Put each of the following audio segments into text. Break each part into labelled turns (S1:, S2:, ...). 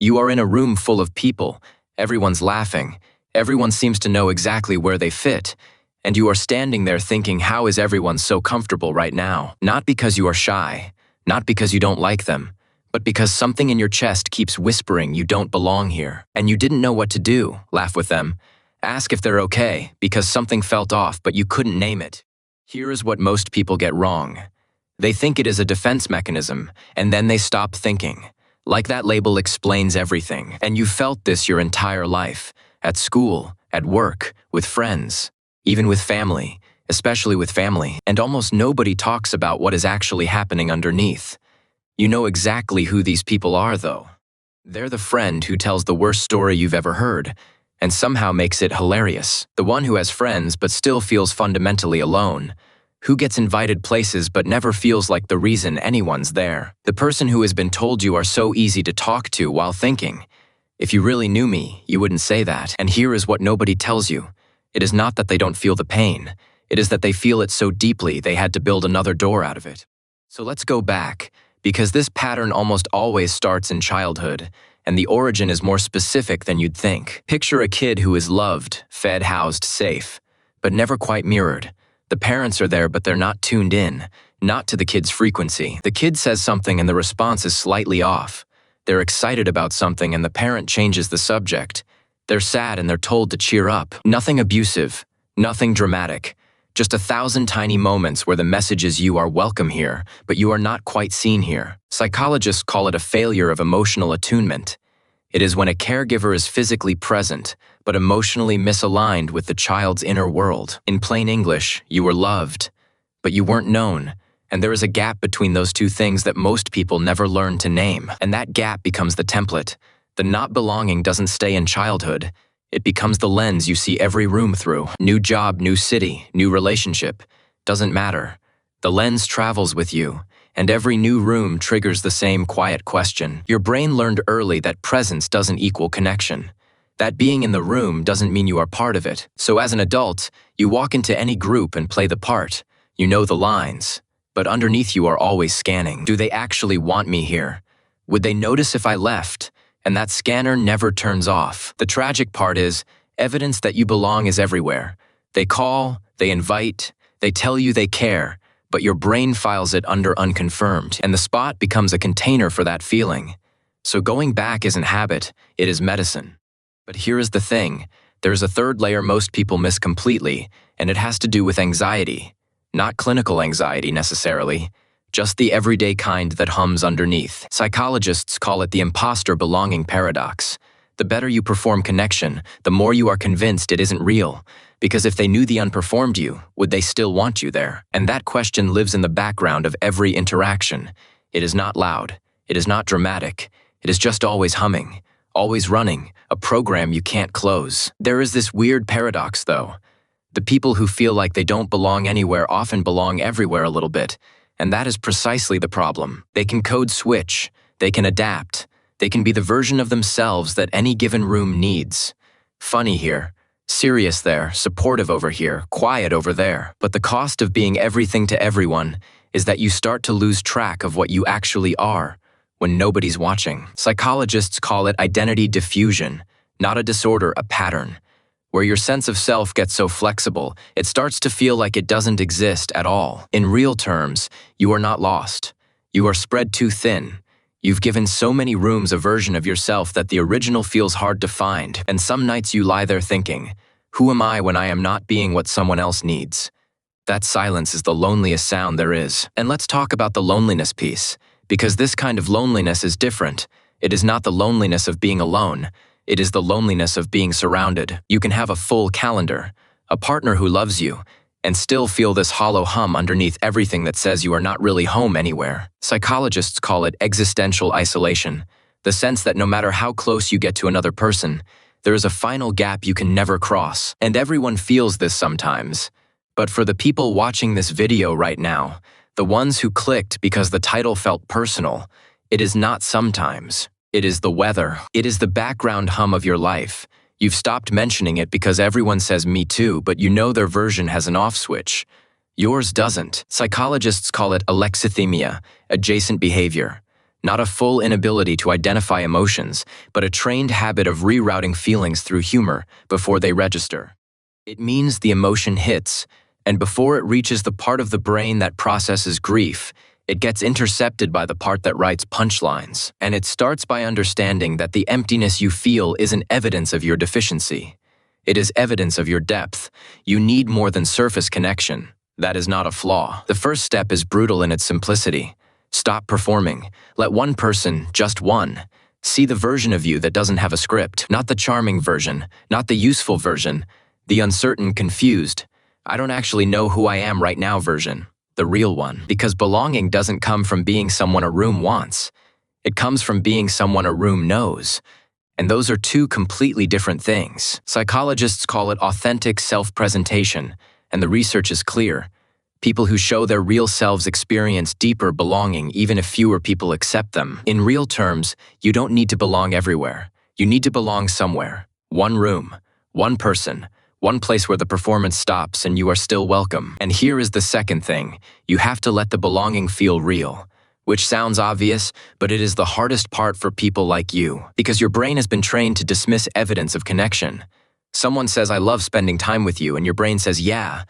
S1: You are in a room full of people, everyone's laughing, everyone seems to know exactly where they fit, and you are standing there thinking, how is everyone so comfortable right now? Not because you are shy, not because you don't like them, but because something in your chest keeps whispering you don't belong here. And you didn't know what to do, laugh with them, ask if they're okay, because something felt off but you couldn't name it. Here is what most people get wrong. They think it is a defense mechanism, and then they stop thinking. Like that label explains everything, and you felt this your entire life, at school, at work, with friends, even with family, especially with family, and almost nobody talks about what is actually happening underneath. You know exactly who these people are, though. They're the friend who tells the worst story you've ever heard, and somehow makes it hilarious. The one who has friends but still feels fundamentally alone. Who gets invited places but never feels like the reason anyone's there. The person who has been told you are so easy to talk to while thinking, if you really knew me, you wouldn't say that. And here is what nobody tells you. It is not that they don't feel the pain. It is that they feel it so deeply they had to build another door out of it. So let's go back, because this pattern almost always starts in childhood, and the origin is more specific than you'd think. Picture a kid who is loved, fed, housed, safe, but never quite mirrored. The parents are there, but they're not tuned in, not to the kid's frequency. The kid says something and the response is slightly off. They're excited about something and the parent changes the subject. They're sad and they're told to cheer up. Nothing abusive, nothing dramatic. Just 1,000 tiny moments where the message is you are welcome here, but you are not quite seen here. Psychologists call it a failure of emotional attunement. It is when a caregiver is physically present, but emotionally misaligned with the child's inner world. In plain English, you were loved, but you weren't known, and there is a gap between those two things that most people never learn to name. And that gap becomes the template. The not belonging doesn't stay in childhood. It becomes the lens you see every room through. New job, new city, new relationship. Doesn't matter. The lens travels with you, and every new room triggers the same quiet question. Your brain learned early that presence doesn't equal connection. That being in the room doesn't mean you are part of it. So as an adult, you walk into any group and play the part. You know the lines, but underneath you are always scanning. Do they actually want me here? Would they notice if I left? And that scanner never turns off. The tragic part is, evidence that you belong is everywhere. They call, they invite, they tell you they care, but your brain files it under unconfirmed, and the spot becomes a container for that feeling. So going back isn't habit, it is medicine. But here is the thing, there's a third layer most people miss completely, and it has to do with anxiety. Not clinical anxiety necessarily, just the everyday kind that hums underneath. Psychologists call it the imposter belonging paradox. The better you perform connection, the more you are convinced it isn't real. Because if they knew the unperformed you, would they still want you there? And that question lives in the background of every interaction. It is not loud. It is not dramatic. It is just always humming, always running, a program you can't close. There is this weird paradox, though. The people who feel like they don't belong anywhere often belong everywhere a little bit. And that is precisely the problem. They can code switch, they can adapt, they can be the version of themselves that any given room needs. Funny here, serious there, supportive over here, quiet over there. But the cost of being everything to everyone is that you start to lose track of what you actually are when nobody's watching. Psychologists call it identity diffusion, not a disorder, a pattern. Where your sense of self gets so flexible, it starts to feel like it doesn't exist at all. In real terms, you are not lost. You are spread too thin. You've given so many rooms a version of yourself that the original feels hard to find, and some nights you lie there thinking, who am I when I am not being what someone else needs? That silence is the loneliest sound there is. And let's talk about the loneliness piece, because this kind of loneliness is different. It is not the loneliness of being alone. It is the loneliness of being surrounded. You can have a full calendar, a partner who loves you, and still feel this hollow hum underneath everything that says you are not really home anywhere. Psychologists call it existential isolation, the sense that no matter how close you get to another person, there is a final gap you can never cross. And everyone feels this sometimes. But for the people watching this video right now, the ones who clicked because the title felt personal, it is not sometimes. It is the weather. It is the background hum of your life. You've stopped mentioning it because everyone says me too, but you know their version has an off switch. Yours doesn't. Psychologists call it alexithymia, adjacent behavior. Not a full inability to identify emotions, but a trained habit of rerouting feelings through humor before they register. It means the emotion hits, and before it reaches the part of the brain that processes grief, it gets intercepted by the part that writes punchlines. And it starts by understanding that the emptiness you feel isn't evidence of your deficiency. It is evidence of your depth. You need more than surface connection. That is not a flaw. The first step is brutal in its simplicity. Stop performing. Let one person, just one, see the version of you that doesn't have a script. Not the charming version, not the useful version, the uncertain, confused, I don't actually know who I am right now version. The real one. Because belonging doesn't come from being someone a room wants. It comes from being someone a room knows. And those are two completely different things. Psychologists call it authentic self-presentation, and the research is clear. People who show their real selves experience deeper belonging even if fewer people accept them. In real terms, you don't need to belong everywhere. You need to belong somewhere. One room, one person, one place where the performance stops and you are still welcome. And here is the second thing. You have to let the belonging feel real. Which sounds obvious, but it is the hardest part for people like you. Because your brain has been trained to dismiss evidence of connection. Someone says, I love spending time with you, and your brain says, yeah.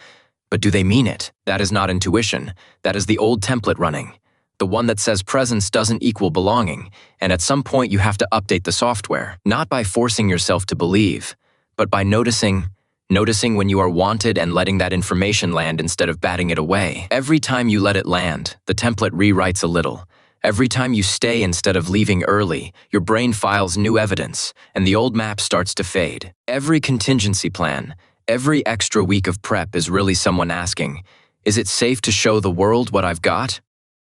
S1: But do they mean it? That is not intuition. That is the old template running. The one that says presence doesn't equal belonging, and at some point you have to update the software. Not by forcing yourself to believe, but by noticing when you are wanted and letting that information land instead of batting it away. Every time you let it land, the template rewrites a little. Every time you stay instead of leaving early, your brain files new evidence, and the old map starts to fade. Every contingency plan, every extra week of prep is really someone asking, is it safe to show the world what I've got?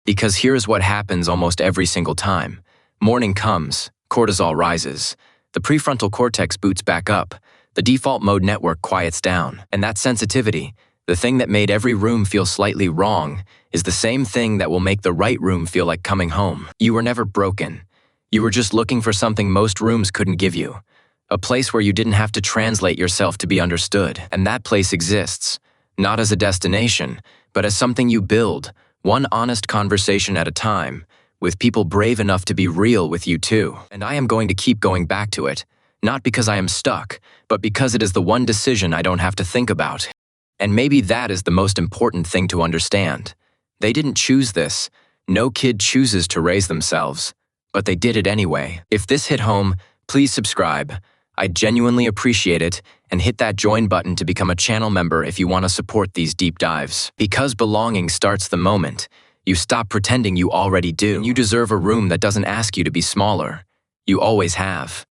S1: Because here's what happens almost every single time. Morning comes, cortisol rises, the prefrontal cortex boots back up, the default mode network quiets down, and that sensitivity, the thing that made every room feel slightly wrong, is the same thing that will make the right room feel like coming home. You were never broken. You were just looking for something most rooms couldn't give you. A place where you didn't have to translate yourself to be understood. And that place exists, not as a destination, but as something you build, one honest conversation at a time, with people brave enough to be real with you too. And I am going to keep going back to it. Not because I am stuck, but because it is the one decision I don't have to think about. And maybe that is the most important thing to understand. They didn't choose this. No kid chooses to raise themselves. But they did it anyway. If this hit home, please subscribe. I genuinely appreciate it, and hit that join button to become a channel member if you want to support these deep dives. Because belonging starts the moment you stop pretending you already do. You deserve a room that doesn't ask you to be smaller. You always have.